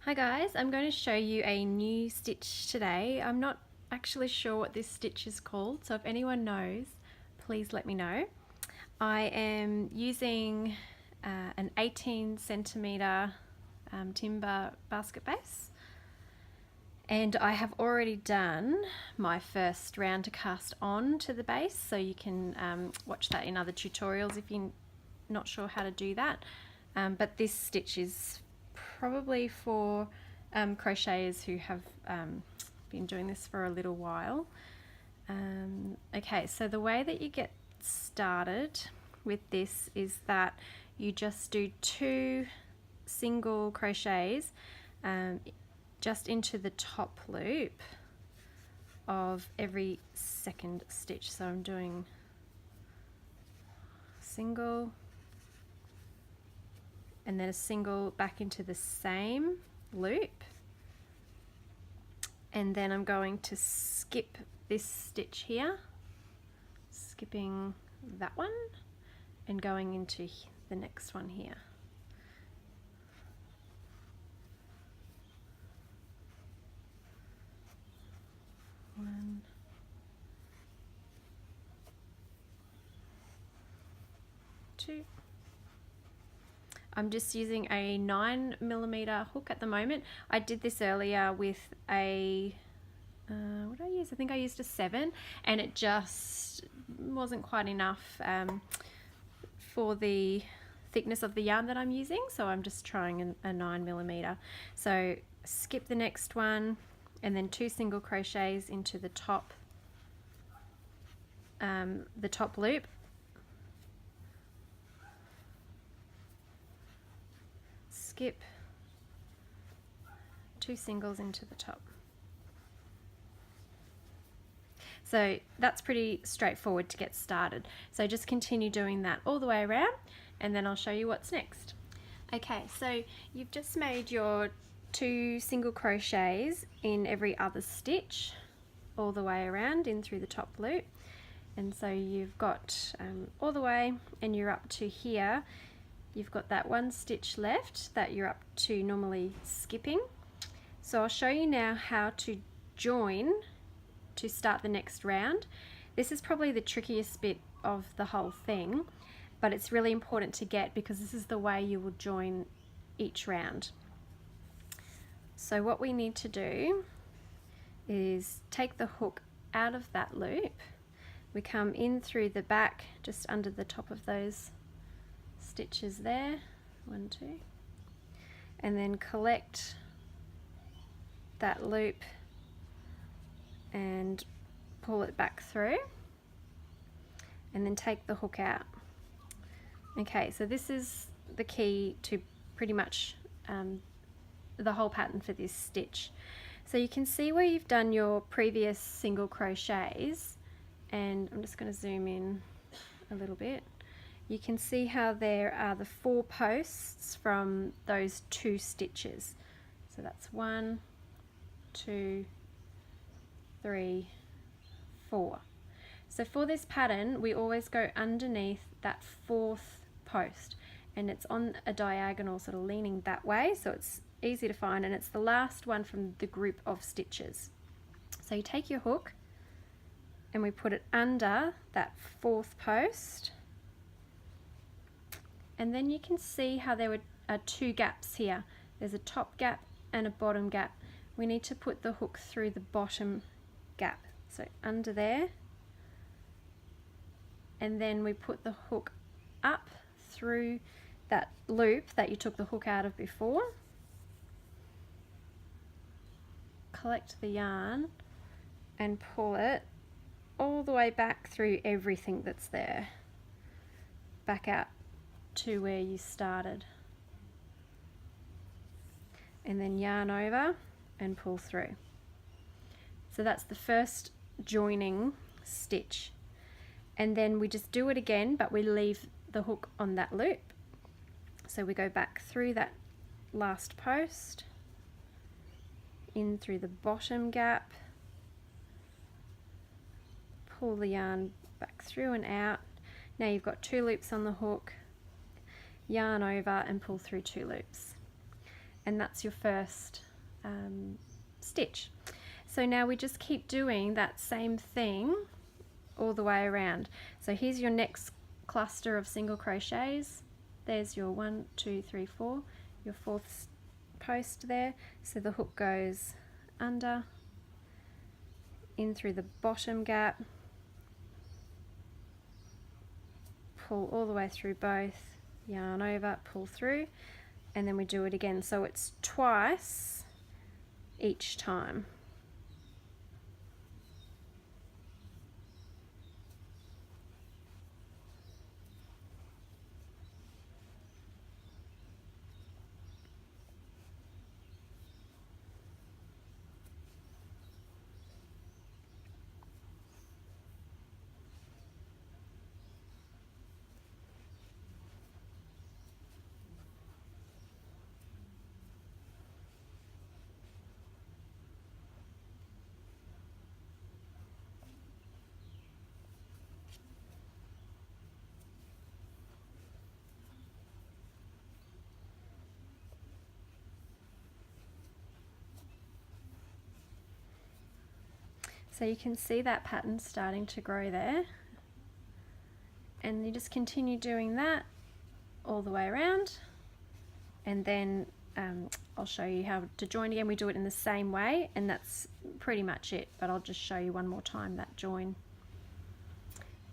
Hi guys, I'm going to show you a new stitch today. I'm not actually sure what this stitch is called, so if anyone knows, please let me know. I am using an 18 centimeter timber basket base, and I have already done my first round to cast on to the base, so you can watch that in other tutorials if you're not sure how to do that. But this stitch is probably for crocheters who have been doing this for a little while. Okay, so the way that you get started with this is that you just do 2 single crochets just into the top loop of every second stitch. So I'm doing single and then a single back into the same loop, and then I'm going to skip this stitch here, skipping that one and going into the next one here. One, two. I'm just using a 9mm hook at the moment. I did this earlier with a, what did I use? I think I used a 7, and it just wasn't quite enough for the thickness of the yarn that I'm using, so I'm just trying a 9mm. So skip the next one, and then 2 single crochets into the top loop. Skip 2 singles into the top. So that's pretty straightforward to get started. So just continue doing that all the way around, and then I'll show you what's next. Okay, so you've just made your 2 single crochets in every other stitch all the way around in through the top loop, and so you've got all the way, and you're up to here. You've got that 1 stitch left that you're up to normally skipping. So I'll show you now how to join to start the next round. This is probably the trickiest bit of the whole thing, but it's really important to get because this is the way you will join each round. So what we need to do is take the hook out of that loop. We come in through the back, just under the top of those stitches there, 1, 2, and then collect that loop and pull it back through, and then take the hook out. Okay, so this is the key to pretty much the whole pattern for this stitch. So you can see where you've done your previous single crochets, and I'm just going to zoom in a little bit. You can see how there are the 4 posts from those 2 stitches. So that's 1, 2, 3, 4. So for this pattern, we always go underneath that 4th post, and it's on a diagonal, sort of leaning that way, so it's easy to find, and it's the last one from the group of stitches. So you take your hook and we put it under that 4th post, and then you can see how there are 2 gaps here. There's a top gap and a bottom gap. We need to put the hook through the bottom gap, so under there, and then we put the hook up through that loop that you took the hook out of before. Collect the yarn and pull it all the way back through everything that's there, back out to where you started, and then yarn over and pull through. So that's the first joining stitch, and then we just do it again, but we leave the hook on that loop. So we go back through that last post, in through the bottom gap, pull the yarn back through and out. Now you've got 2 loops on the hook, yarn over and pull through 2 loops, and that's your first stitch. So now we just keep doing that same thing all the way around. So here's your next cluster of single crochets. There's your 1, 2, 3, 4, your fourth post there. So the hook goes under, in through the bottom gap, pull all the way through both, yarn over, pull through, and then we do it again. So it's twice each time. So you can see that pattern starting to grow there, and you just continue doing that all the way around, and then I'll show you how to join again. We do it in the same way, and that's pretty much it, but I'll just show you one more time that join.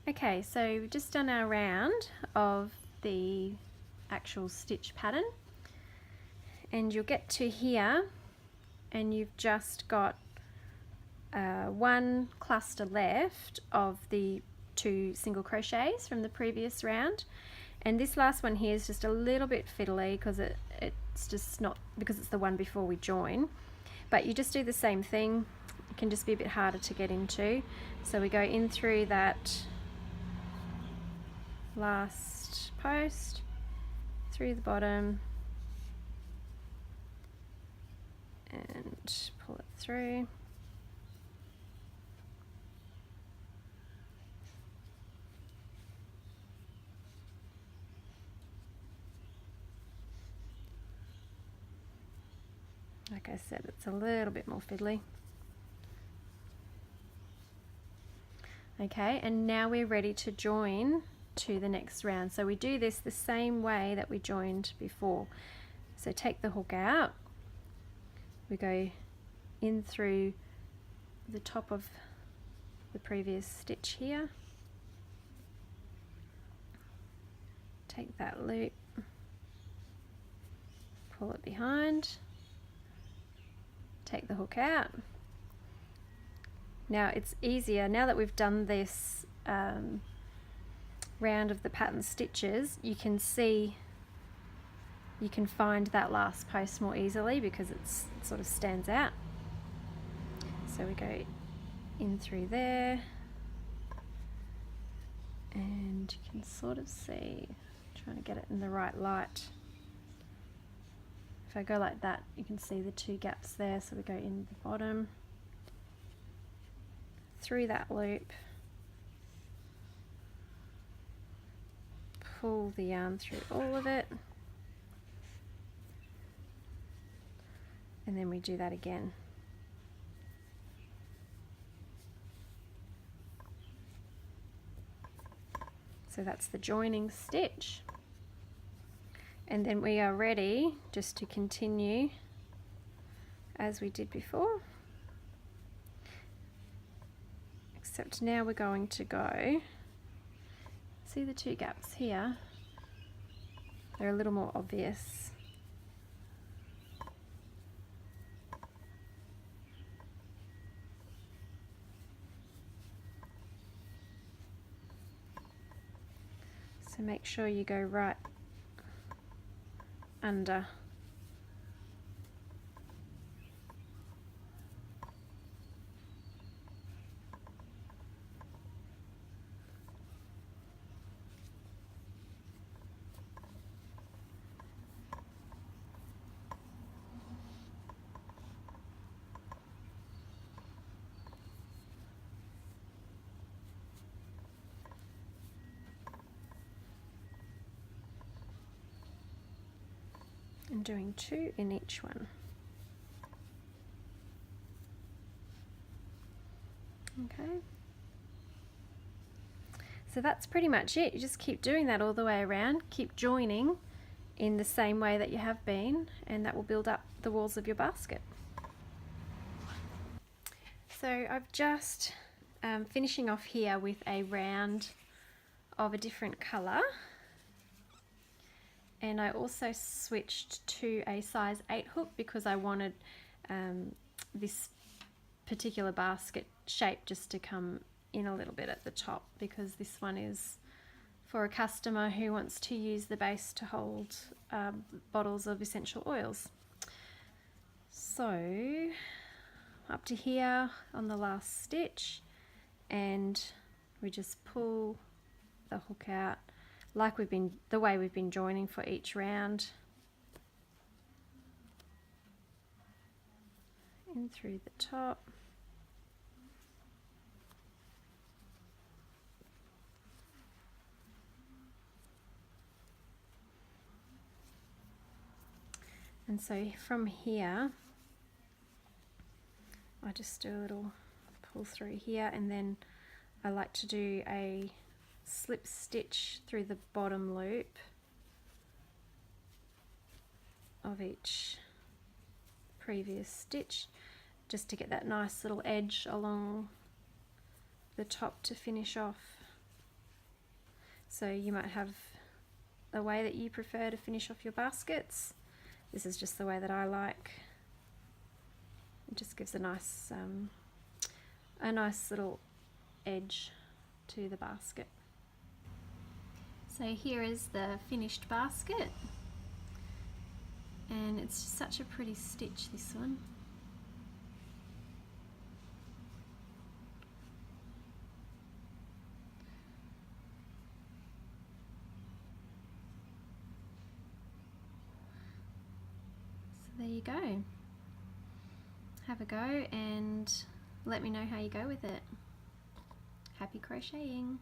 Okay, so we've just done our round of the actual stitch pattern, and you'll get to here and you've just got one cluster left of the 2 single crochets from the previous round, and this last one here is just a little bit fiddly because it's just not, because it's the one before we join, but you just do the same thing. It can just be a bit harder to get into, so we go in through that last post, through the bottom, and pull it through. Like I said, it's a little bit more fiddly. Okay, and now we're ready to join to the next round. So we do this the same way that we joined before. So take the hook out, we go in through the top of the previous stitch here, take that loop, pull it behind, take the hook out. Now it's easier, now that we've done this round of the pattern stitches, you can see, you can find that last post more easily because it sort of stands out. So we go in through there, and you can sort of see, trying to get it in the right light. If I go like that, you can see the 2 gaps there. So we go in the bottom, through that loop, pull the yarn through all of it, and then we do that again. So that's the joining stitch. And then we are ready just to continue as we did before, except now we're going to go, see the 2 gaps here, they're a little more obvious. So make sure you go right under. and doing 2 in each one. Okay, so that's pretty much it. You just keep doing that all the way around, keep joining in the same way that you have been, and that will build up the walls of your basket. So I've just finishing off here with a round of a different colour, and I also switched to a size 8 hook because I wanted this particular basket shape just to come in a little bit at the top, because this one is for a customer who wants to use the base to hold bottles of essential oils. So up to here on the last stitch, and we just pull the hook out like the way we've been joining for each round, in through the top. And so from here, I just do a little pull through here, and then I like to do a slip stitch through the bottom loop of each previous stitch, just to get that nice little edge along the top to finish off. So you might have a way that you prefer to finish off your baskets. This is just the way that I like. It just gives a nice little edge to the basket. So here is the finished basket, and it's such a pretty stitch, this one. There you go. Have a go and let me know how you go with it. Happy crocheting!